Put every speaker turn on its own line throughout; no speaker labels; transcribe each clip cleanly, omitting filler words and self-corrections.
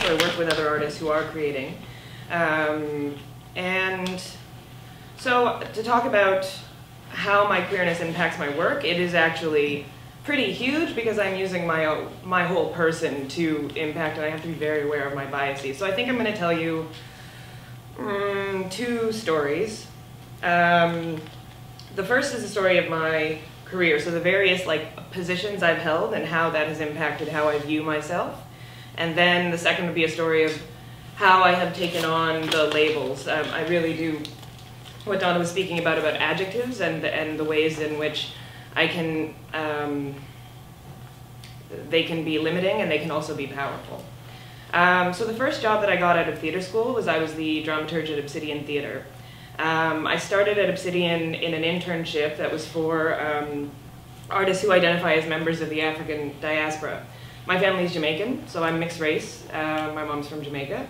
so I work with other artists who are creating. And so to talk about how my queerness impacts my work, it is actually pretty huge because I'm using my whole person to impact, and I have to be very aware of my biases. So I think I'm going to tell you 2 stories. The first is a story of my career, so the various positions I've held and how that has impacted how I view myself. And then the second would be a story of how I have taken on the labels. I really do what Donna was speaking about adjectives and the ways in which I can, they can be limiting and they can also be powerful. So the first job that I got out of theater school was I was the dramaturge at Obsidian Theater. I started at Obsidian in an internship that was for artists who identify as members of the African diaspora. My family's Jamaican, so I'm mixed race. My mom's from Jamaica.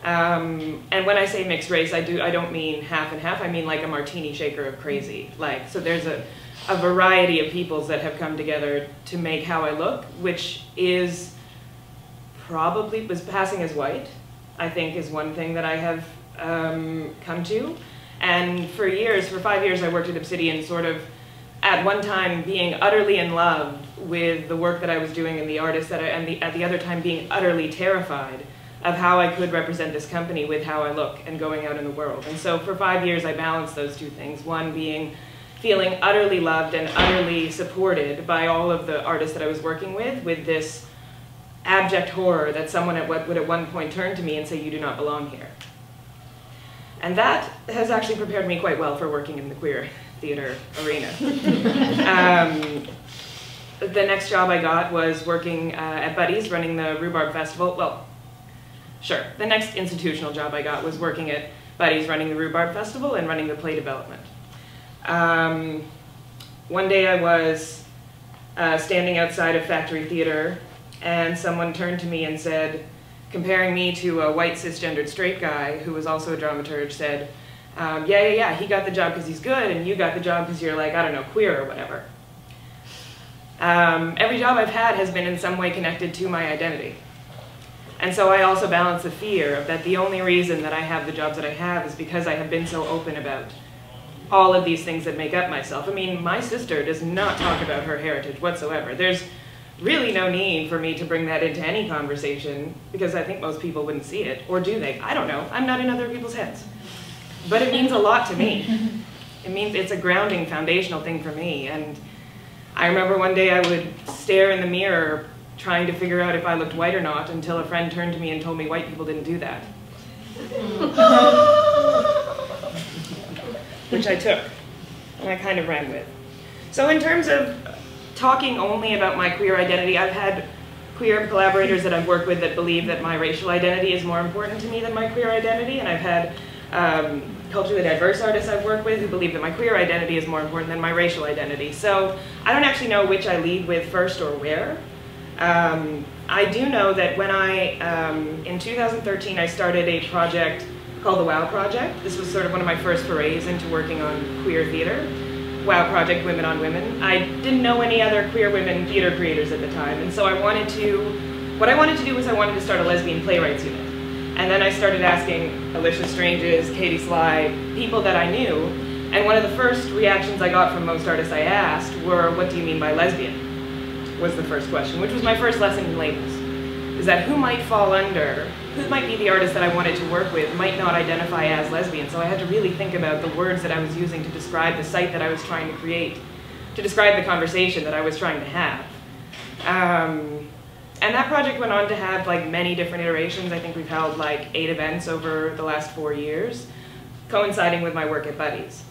And when I say mixed race, I don't mean half and half. I mean like a martini shaker of crazy. So there's a variety of peoples that have come together to make how I look, which is probably was passing as white, I think, is one thing that I have come to. And for years, for 5 years, I worked at Obsidian, sort of at one time being utterly in love with the work that I was doing and the artists that at the other time being utterly terrified of how I could represent this company with how I look and going out in the world. And so for 5 years, I balanced those 2 things. One being feeling utterly loved and utterly supported by all of the artists that I was working with this abject horror that someone would at one point turn to me and say, "You do not belong here." And that has actually prepared me quite well for working in the queer theater arena. The next job I got was working at Buddy's, running the Rhubarb Festival. Well, sure, the next institutional job I got was working at Buddy's, running the Rhubarb Festival and running the play development. One day I was standing outside of Factory Theater, and someone turned to me and said, comparing me to a white cisgendered straight guy who was also a dramaturge, said, yeah, he got the job because he's good, and you got the job because you're like, I don't know, queer or whatever. Every job I've had has been in some way connected to my identity. And so I also balance the fear that the only reason that I have the jobs that I have is because I have been so open about all of these things that make up myself. I mean, my sister does not talk about her heritage whatsoever. There's really no need for me to bring that into any conversation because I think most people wouldn't see it. Or do they? I don't know. I'm not in other people's heads. But it means a lot to me. It means it's a grounding, foundational thing for me. And I remember one day I would stare in the mirror trying to figure out if I looked white or not until a friend turned to me and told me white people didn't do that. Which I took, and I kind of ran with. So in terms of talking only about my queer identity, I've had queer collaborators that I've worked with that believe that my racial identity is more important to me than my queer identity, and I've had culturally diverse artists I've worked with who believe that my queer identity is more important than my racial identity. So I don't actually know which I lead with first or where. I do know that when in 2013, I started a project called the WOW Project. This was sort of one of my first forays into working on queer theater. WOW Project, Women on Women. I didn't know any other queer women theater creators at the time, and so what I wanted to do was I wanted to start a lesbian playwrights unit. And then I started asking Alicia Stranges, Katie Sly, people that I knew, and one of the first reactions I got from most artists I asked were, "What do you mean by lesbian?" was the first question, which was my first lesson in labels. Is that who might fall under, who might be the artist that I wanted to work with might not identify as lesbian, so I had to really think about the words that I was using to describe the site that I was trying to create, to describe the conversation that I was trying to have. And that project went on to have many different iterations. I think we've held 8 events over the last 4 years, coinciding with my work at Buddy's.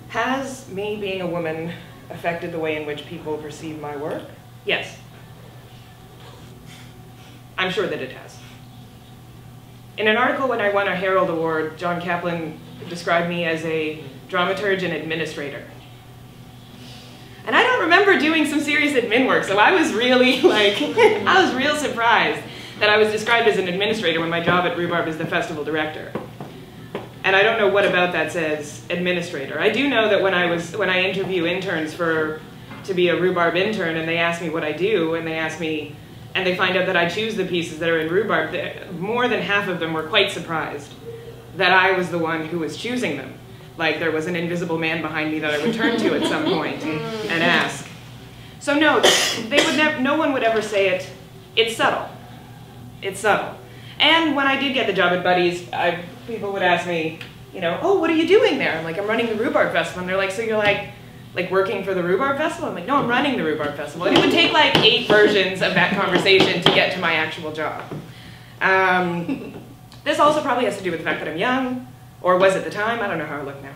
Has me being a woman affected the way in which people perceive my work? Yes. I'm sure that it has. In an article when I won a Herald Award, John Kaplan described me as a dramaturge and administrator. And I don't remember doing some serious admin work, so I was really I was real surprised that I was described as an administrator when my job at Rhubarb is the festival director. And I don't know what about that says administrator. I do know that when I interview interns to to be a rhubarb intern and they ask me what I do, and they find out that I choose the pieces that are in rhubarb, more than half of them were quite surprised that I was the one who was choosing them. Like there was an invisible man behind me that I would turn to at some point and ask. So no, no one would ever say it. It's subtle. It's subtle. And when I did get the job at Buddy's, people would ask me, you know, oh, what are you doing there? I'm like, I'm running the Rhubarb Festival. And they're like, so you're like working for the Rhubarb Festival? I'm like, no, I'm running the Rhubarb Festival. And it would take like 8 versions of that conversation to get to my actual job. This also probably has to do with the fact that I'm young, or was at the time. I don't know how I look now.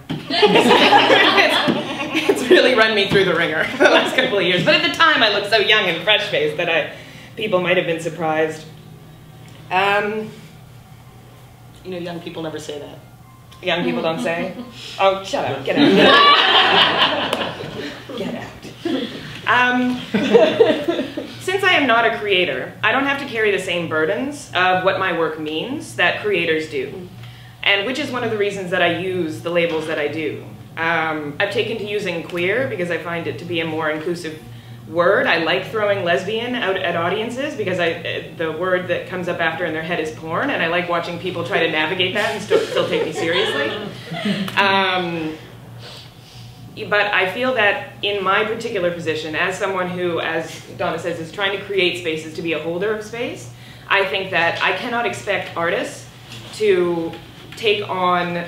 It's really run me through the ringer the last couple of years. But at the time, I looked so young and fresh-faced that people might have been surprised.
You know, young people never say that.
Young people don't say? Oh, shut up. Get out. Get out. Since I am not a creator, I don't have to carry the same burdens of what my work means that creators do. And which is one of the reasons that I use the labels that I do. I've taken to using queer because I find it to be a more inclusive word. I like throwing lesbian out at audiences because the word that comes up after in their head is porn, and I like watching people try to navigate that and still take me seriously. But I feel that in my particular position, as someone who, as Donna says, is trying to create spaces to be a holder of space, I think that I cannot expect artists to take on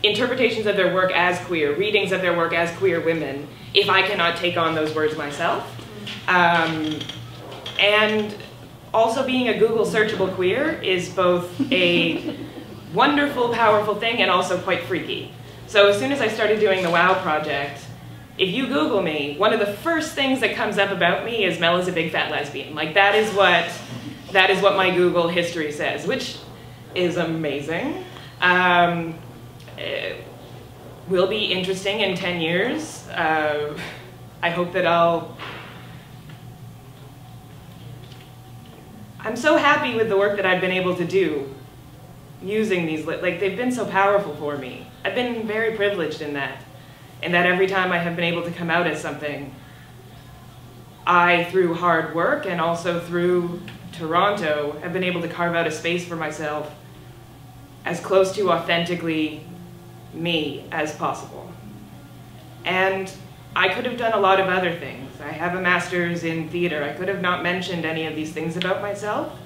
interpretations of their work as queer, readings of their work as queer women, if I cannot take on those words myself. And also being a Google searchable queer is both a wonderful, powerful thing and also quite freaky. So as soon as I started doing the WOW project, if you Google me, one of the first things that comes up about me is Mel is a big fat lesbian. Like that is what my Google history says, which is amazing. It will be interesting in 10 years. I hope that I'm so happy with the work that I've been able to do using these, like they've been so powerful for me. I've been very privileged in that every time I have been able to come out as something, through hard work and also through Toronto, have been able to carve out a space for myself as close to authentically me as possible. And I could have done a lot of other things. I have a master's in theater. I could have not mentioned any of these things about myself,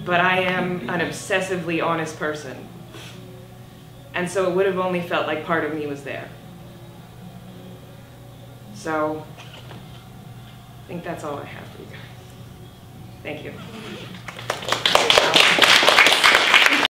but I am an obsessively honest person. And so it would have only felt like part of me was there. So I think that's all I have for you guys. Thank you.